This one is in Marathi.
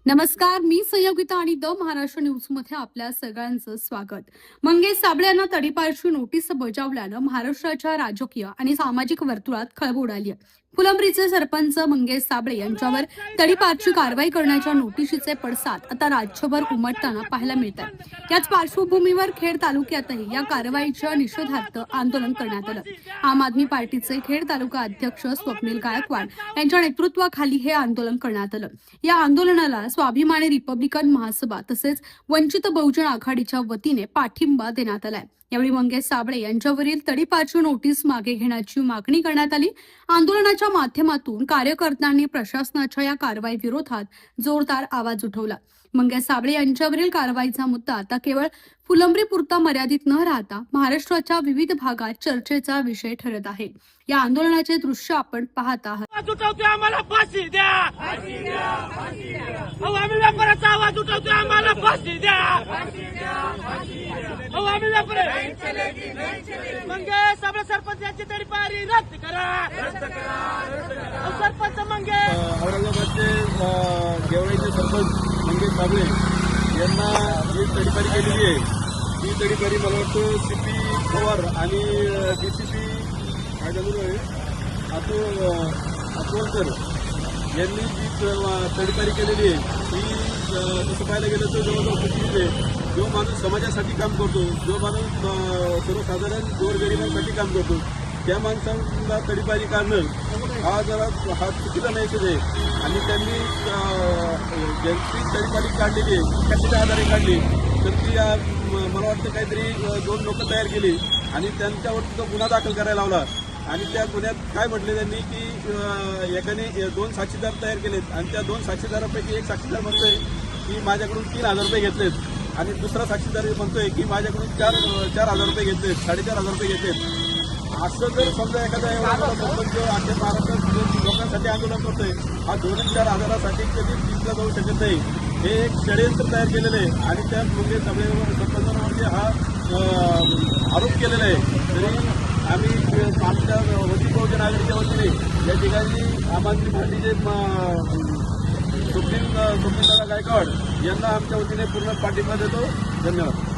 नमस्कार, मी संयोगिता आणि द महाराष्ट्र न्यूज मध्ये आपल्या सगळ्यांचं स्वागत. मंगेश साबळे यांना तडीपारची नोटीस बजावल्यानं महाराष्ट्राच्या राजकीय आणि सामाजिक वर्तुळात खळबळ उडाली आहे. फुलंब्रीचे सरपंच मंगेश साबळे यांच्यावर तडीपारची कारवाई करण्याच्या नोटीशीचे पडसाद आता राज्यभर उमटताना पाहायला मिळतात. याच पार्श्वभूमीवर खेड तालुक्यातही या कारवाईच्या निषेधार्थ आंदोलन करण्यात आलं. आम आदमी पार्टीचे खेड तालुका अध्यक्ष स्वप्नील गायकवाड यांच्या नेतृत्वाखाली हे आंदोलन करण्यात आलं. या आंदोलनाला स्वाभिमानी रिपब्लिकन महासभा तसेच वंचित बहुजन आघाडीच्या वतीने पाठिंबा देण्यात आलाय. यावेळी मंगेश साबळे यांच्यावरील तडीपारची नोटीस मागे घेण्याची मागणी करण्यात आली. आंदोलनाच्या माध्यमातून कार्यकर्त्यांनी प्रशासनाच्या या कारवाई विरोधात जोरदार आवाज उठवला. मंगेश साबळे यांच्यावरील कारवाईचा मुद्दा आता केवळ फुलंब्री पुरता मर्यादित न राहता महाराष्ट्राच्या विविध भागात चर्चेचा विषय ठरत आहे. या आंदोलनाचे दृश्य आपण पाहत आहात. आवाज उठवतोय, आम्हाला फाशी द्या. आम्ही व्यापाराचा आवाज उठवतोय, आम्हाला फाशी द्या. आम्ही व्यापार मंगेश साबळे सरपंच यांची तडीपारी रद्द करा. सरपंच मंगेश औरंगाबादचे गेवराईचे सरपंच मंगेश साबळे यांना जी तडीपारी केलेली आहे ती तडीपारी मला वाटतं सीपी पवार आणि डीसीपी काय झालेलं आहे अतोलकर यांनी जी तडीपारी केलेली आहे ती तसं पाहायला गेलं तर जवळजवळ चुकीची आहे. जो माणूस समाजासाठी काम करतो, जो माणूस सर्वसाधारण गोरगरिबांसाठी काम करतो, त्या माणसांना तडीपारी काढणं हा चुकीचा मेसेज आहे. आणि त्यांनी ज्यांची तडीपारी काढलेली आहे कशाच्या आधारे काढली तर ती मला वाटतं काहीतरी 2 लोक तयार केली आणि त्यांच्यावरती तो गुन्हा दाखल करायला लावला. आणि त्या गुन्ह्यात काय म्हटले त्यांनी की एकाने 2 साक्षीदार तयार केलेत आणि त्या 2 साक्षीदारापैकी एक साक्षीदार म्हणतोय की माझ्याकडून 3,000 रुपये घेतलेत आणि दुसरा साक्षीदार म्हणतोय की माझ्याकडून 4,000 रुपये घेतलेत, 4,500 रुपये घेतलेत. असं जर समजा एखादा एवढा सरपंच अख्या महाराष्ट्रात लोकांसाठी आंदोलन करतोय, हा 2,000-4,000साठी कधी जिंकला जाऊ शकत नाही. हे एक षडयंत्र तयार केलेलं आहे आणि त्या मंगेश साबळे सरपंचांवरती हा आरोप केलेला आहे. तरी आम्ही आमच्या वंचित बहुजन आघाडीच्या वतीने या ठिकाणी आम आदमी पार्टीचे स्वप्नील गायकवाड यांना आमच्या वतीने पूर्ण पाठिंबा देतो. धन्यवाद.